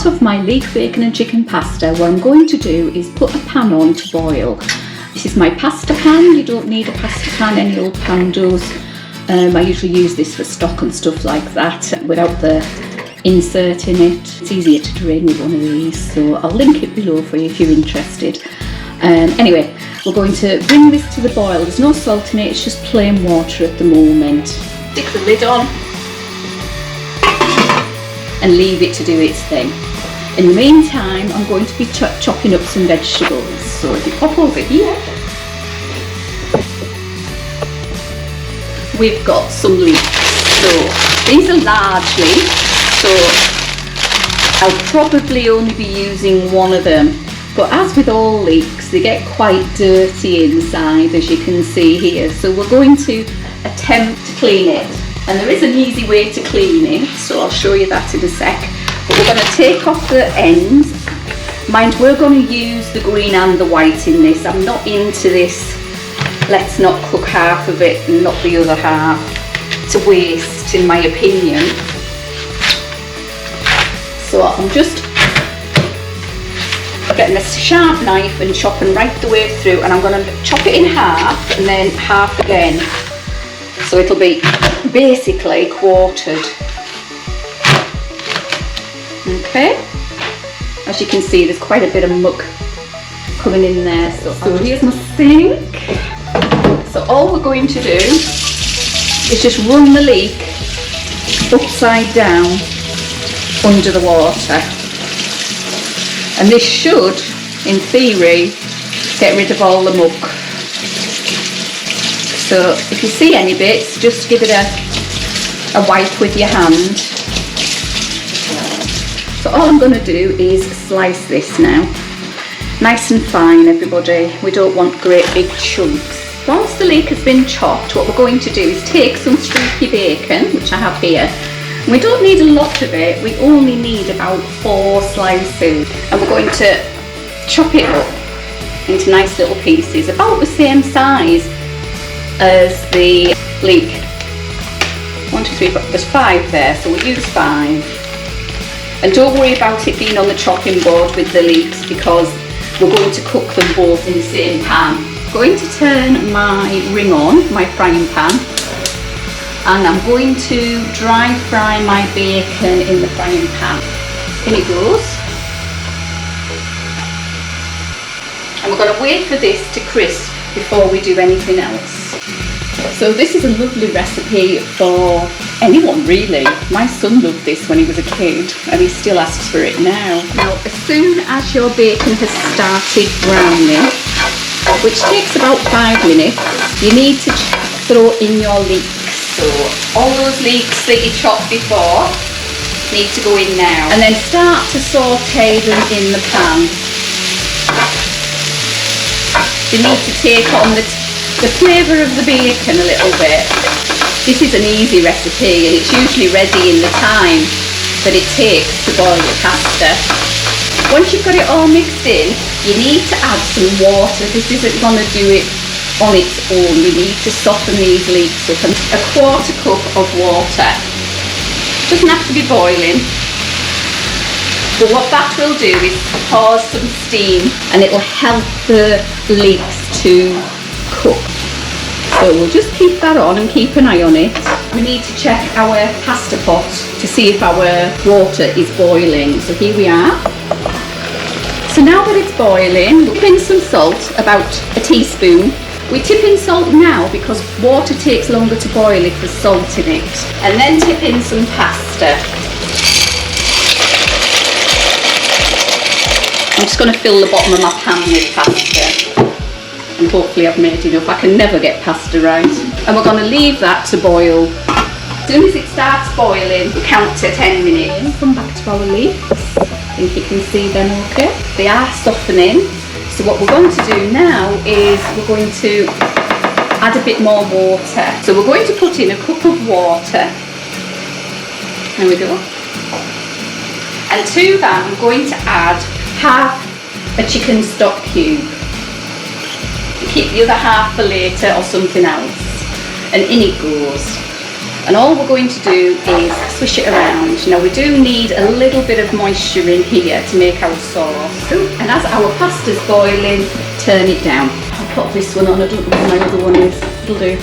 part of my leek, bacon and chicken pasta, what I'm going to do is put a pan on to boil. This is my pasta pan. You don't need a pasta pan, any old pan does. I usually use this for stock and stuff like that without the insert in it. It's easier to drain with one of these, so I'll link it below for you if you're interested. Anyway, we're going to bring this to the boil. There's no salt in it, it's just plain water at the moment. Stick the lid on and leave it to do its thing. In the meantime, I'm going to be chopping up some vegetables. So if you pop over here, we've got some leeks. So these are large leeks, so I'll probably only be using one of them. But as with all leeks, they get quite dirty inside, as you can see here. So we're going to attempt to clean it. And there is an easy way to clean it, so I'll show you that in a sec. But we're going to take off the ends. Mind, we're going to use the green and the white in this. I'm not into this, let's not cook half of it and not the other half. It's a waste, in my opinion. So I'm just getting a sharp knife and chopping right the way through, and I'm going to chop it in half and then half again. So it'll be basically quartered. Okay, as you can see, there's quite a bit of muck coming in there. So here's my sink. So all we're going to do is just run the leek upside down under the water. And this should, in theory, get rid of all the muck. So if you see any bits, just give it a wipe with your hand. So all I'm going to do is slice this now. Nice and fine, everybody. We don't want great big chunks. Once the leek has been chopped, what we're going to do is take some streaky bacon, which I have here. We don't need a lot of it, we only need about 4 slices. And we're going to chop it up into nice little pieces, about the same size as the leek. 1, 2, 3, 4, there's 5 there, so we'll use 5. And don't worry about it being on the chopping board with the leeks, because we're going to cook them both in the same pan. I'm going to turn my ring on, my frying pan, and I'm going to dry fry my bacon in the frying pan. In it goes. And we're going to wait for this to crisp before we do anything else. So this is a lovely recipe for anyone really. My son loved this when he was a kid and he still asks for it now. Now as soon as your bacon has started browning, which takes about 5 minutes, you need to throw in your leeks. So all those leeks that you chopped before need to go in now. And then start to saute them in the pan. You need to take on the flavour of the bacon a little bit. This is an easy recipe and it's usually ready in the time that it takes to boil your pasta. Once you've got it all mixed in, you need to add some water. This isn't going to do it on its own. We need to soften these leeks up. And a 1/4 cup of water. Doesn't have to be boiling. But what that will do is cause some steam and it will help the leeks to cook. So we'll just keep that on and keep an eye on it. We need to check our pasta pot to see if our water is boiling. So here we are. So now that it's boiling, we'll put in some salt, about a teaspoon. We tip in salt now because water takes longer to boil if there's salt in it. And then tip in some pasta. I'm just going to fill the bottom of my pan with pasta. And hopefully I've made enough. I can never get pasta right. And we're going to leave that to boil. As soon as it starts boiling, we count to 10 minutes. Come back to our leeks. I think you can see them okay. They are softening. So what we're going to do now is we're going to add a bit more water. So we're going to put in a cup of water. There we go. And to that I'm going to add half a chicken stock cube. Keep the other half for later or something else. And in it goes. And all we're going to do is swish it around. Now we do need a little bit of moisture in here to make our sauce. And as our pasta's boiling, turn it down. I'll put this one on, I don't know what my other one is. It'll do.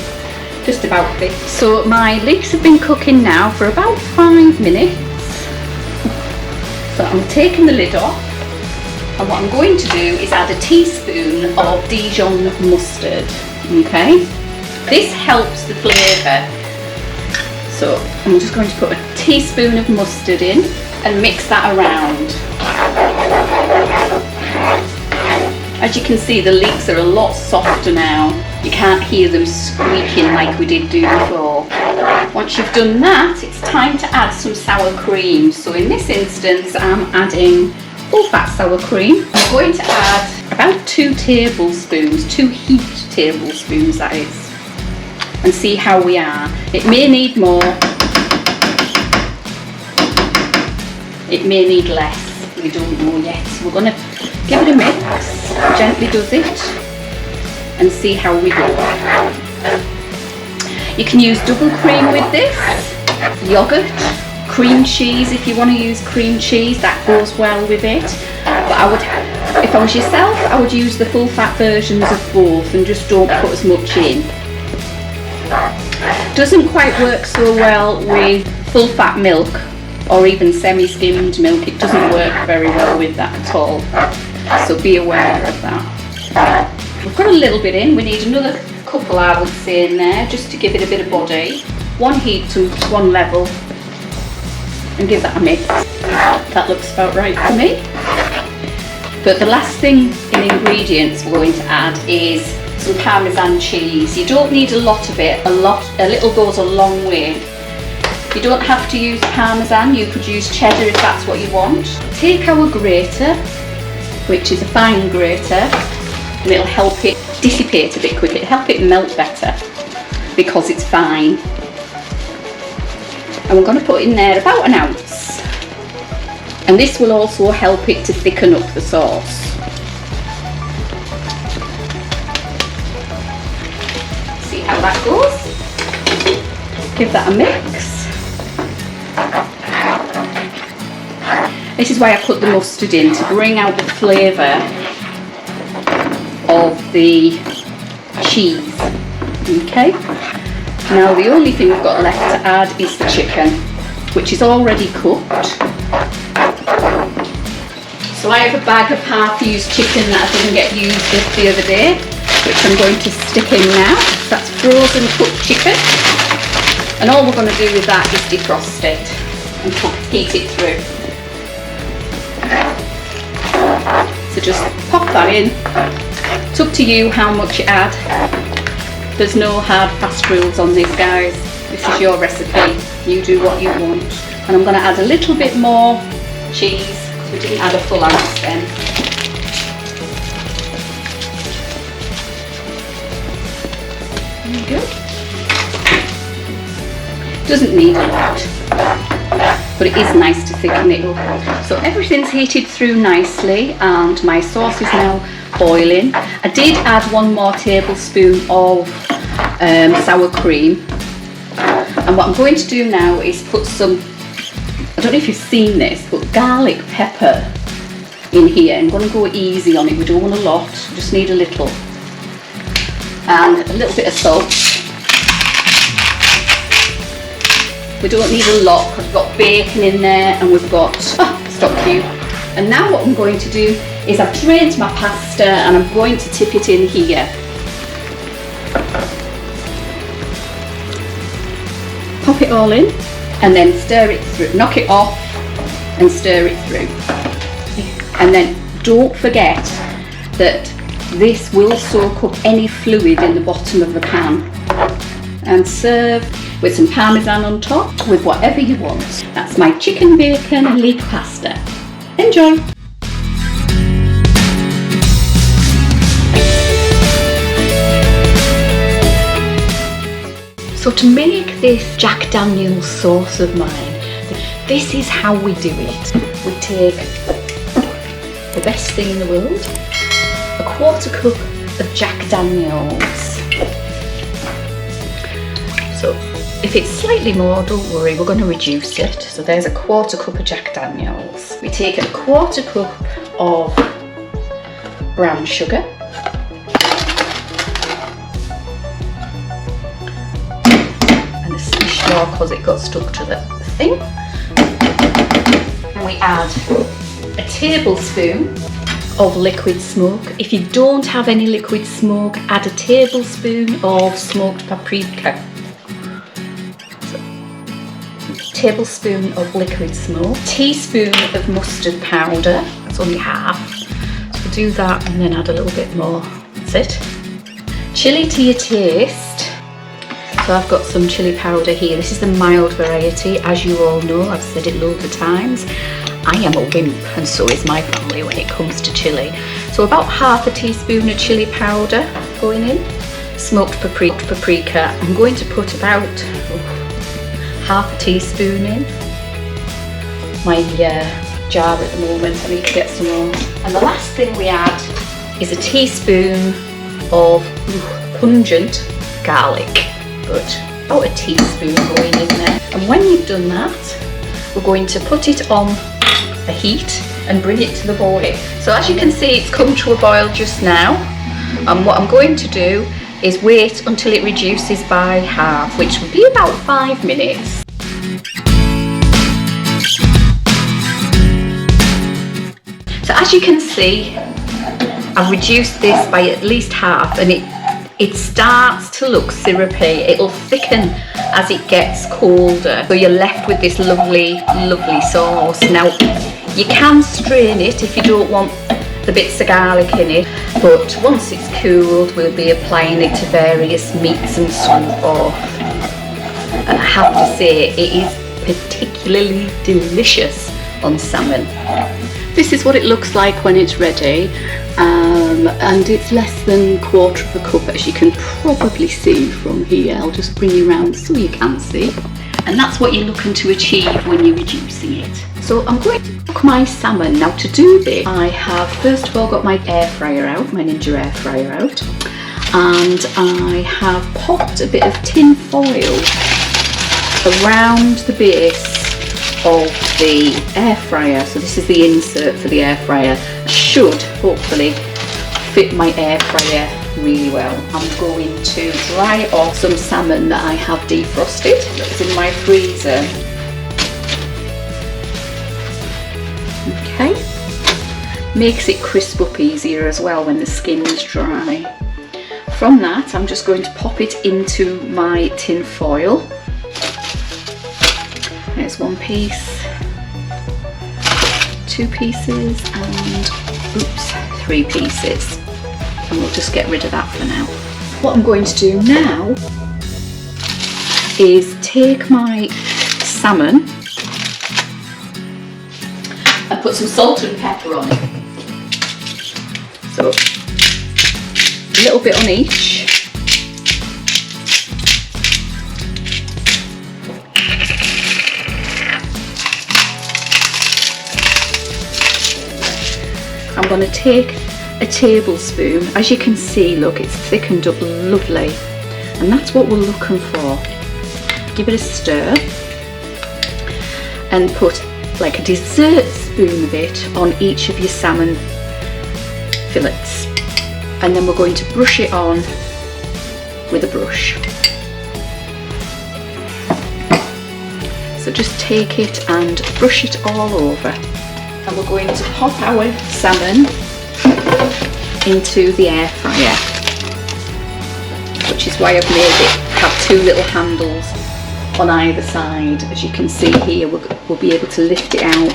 Just about fit. So my leeks have been cooking now for about 5 minutes. So I'm taking the lid off. And what I'm going to do is add a teaspoon of Dijon mustard. Okay? This helps the flavour. So I'm just going to put a teaspoon of mustard in and mix that around. As you can see, the leeks are a lot softer now. You can't hear them squeaking like we did do before. Once you've done that, it's time to add some sour cream. So in this instance, I'm adding full fat sour cream. I'm going to add about 2 tablespoons, 2 heaped tablespoons that is. And see how we are. It may need more, it may need less, we don't know yet. We're going to give it a mix, gently does it, and see how we go. You can use double cream with this, yoghurt, cream cheese if you want to use cream cheese, that goes well with it. But I would, if I was yourself, I would use the full fat versions of both and just don't put as much in. Doesn't quite work so well with full fat milk or even semi-skimmed milk. It doesn't work very well with that at all, so be aware of that. We've got a little bit in. We need another couple, I would say, in there just to give it a bit of body. 1 heat to 1 level and give that a mix. That looks about right for me. But the last thing in ingredients we're going to add is some Parmesan cheese. You don't need a lot of it, a little goes a long way. You don't have to use Parmesan, you could use cheddar if that's what you want. Take our grater, which is a fine grater, and it'll help it dissipate a bit quicker, it'll help it melt better because it's fine. And we're going to put in there about 1 ounce. And this will also help it to thicken up the sauce. How that goes. Give that a mix. This is why I put the mustard in, to bring out the flavour of the cheese. Okay. Now the only thing we've got left to add is the chicken, which is already cooked. So I have a bag of half-used chicken that I didn't get used the other day, which I'm going to stick in now. That's frozen cooked chicken, and all we're going to do with that is defrost it and heat it through. So just pop that in. It's up to you how much you add. There's no hard fast rules on this, guys. This is your recipe, you do what you want. And I'm going to add a little bit more cheese because we didn't add a full ounce then. There you go. Doesn't need a lot, but it is nice to thicken it up. So everything's heated through nicely and my sauce is now boiling. I did add 1 more tablespoon of sour cream, and what I'm going to do now is put some, I don't know if you've seen this, but garlic pepper in here. I'm going to go easy on it, we don't want a lot, just need a little. And a little bit of salt. We don't need a lot because we've got bacon in there and we've got stock cube. And now what I'm going to do is I've drained my pasta and I'm going to tip it in here. Pop it all in and then stir it through. Knock it off and stir it through. And then don't forget that this will soak up any fluid in the bottom of the pan. And serve with some Parmesan on top, with whatever you want. That's my chicken bacon leek pasta. Enjoy! So to make this Jack Daniels sauce of mine, this is how we do it. We take the best thing in the world, a 1/4 cup of Jack Daniels. So If it's slightly more, don't worry, we're going to reduce it. So there's a 1/4 cup of Jack Daniels. We take a 1/4 cup of brown sugar. And a swish more because it got stuck to the thing. And we add a tablespoon of liquid smoke. If you don't have any liquid smoke, add a tablespoon of smoked paprika. Tablespoon of liquid smoke, teaspoon of mustard powder, that's only half, so we'll do that and then add a little bit more, that's it. Chilli to your taste, so I've got some chilli powder here. This is the mild variety, as you all know, I've said it loads of times. I am a wimp and so is my family when it comes to chilli. So about half a teaspoon of chilli powder going in, smoked paprika, I'm going to put about half a teaspoon in. My jar at the moment, I need to get some more. And the last thing we add is a teaspoon of pungent garlic, but about a teaspoon going in there. And when you've done that, we're going to put it on a heat and bring it to the boil. So as you can see, it's come to a boil just now. And what I'm going to do is wait until it reduces by half, which will be about 5 minutes. So as you can see, I've reduced this by at least half, and it starts to look syrupy. It'll thicken as it gets colder, so you're left with this lovely sauce. Now you can strain it if you don't want the bits of garlic in it, but once it's cooled we'll be applying it to various meats and so forth. And I have to say, it is particularly delicious on salmon. This is what it looks like when it's ready, and it's less than 1/4 of a cup, as you can probably see from here. I'll just bring you around so you can see. And that's what you're looking to achieve when you're reducing it. So I'm going to cook my salmon. Now to do this, I have first of all got my air fryer out, my Ninja air fryer out, and I have popped a bit of tin foil around the base of the air fryer. So this is the insert for the air fryer. It should hopefully fit my air fryer really well. I'm going to dry off some salmon that I have defrosted that's in my freezer. Okay, makes it crisp up easier as well when the skin's dry. From that, I'm just going to pop it into my tin foil. There's 1 piece, 2 pieces, and 3 pieces. And we'll just get rid of that for now. What I'm going to do now is take my salmon and put some salt and pepper on it. So a little bit on each. I'm going to take a tablespoon. As you can see, look, it's thickened up lovely, and that's what we're looking for. Give it a stir and put like a dessert spoon of it on each of your salmon fillets, and then we're going to brush it on with a brush. So just take it and brush it all over, and we're going to pop our salmon into the air fryer, which is why I've made it have 2 little handles on either side. As you can see here, we'll be able to lift it out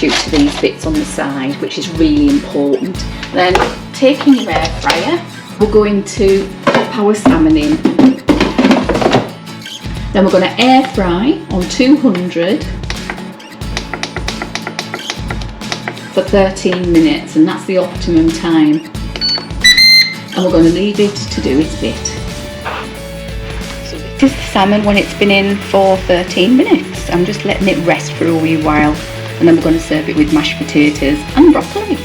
due to these bits on the side, which is really important. Then, taking your air fryer, we're going to pop our salmon in. Then we're going to air fry on 200 for 13 minutes, and that's the optimum time. And we're going to leave it to do its bit. So this is the salmon when it's been in for 13 minutes. I'm just letting it rest for a wee while, and then we're going to serve it with mashed potatoes and broccoli.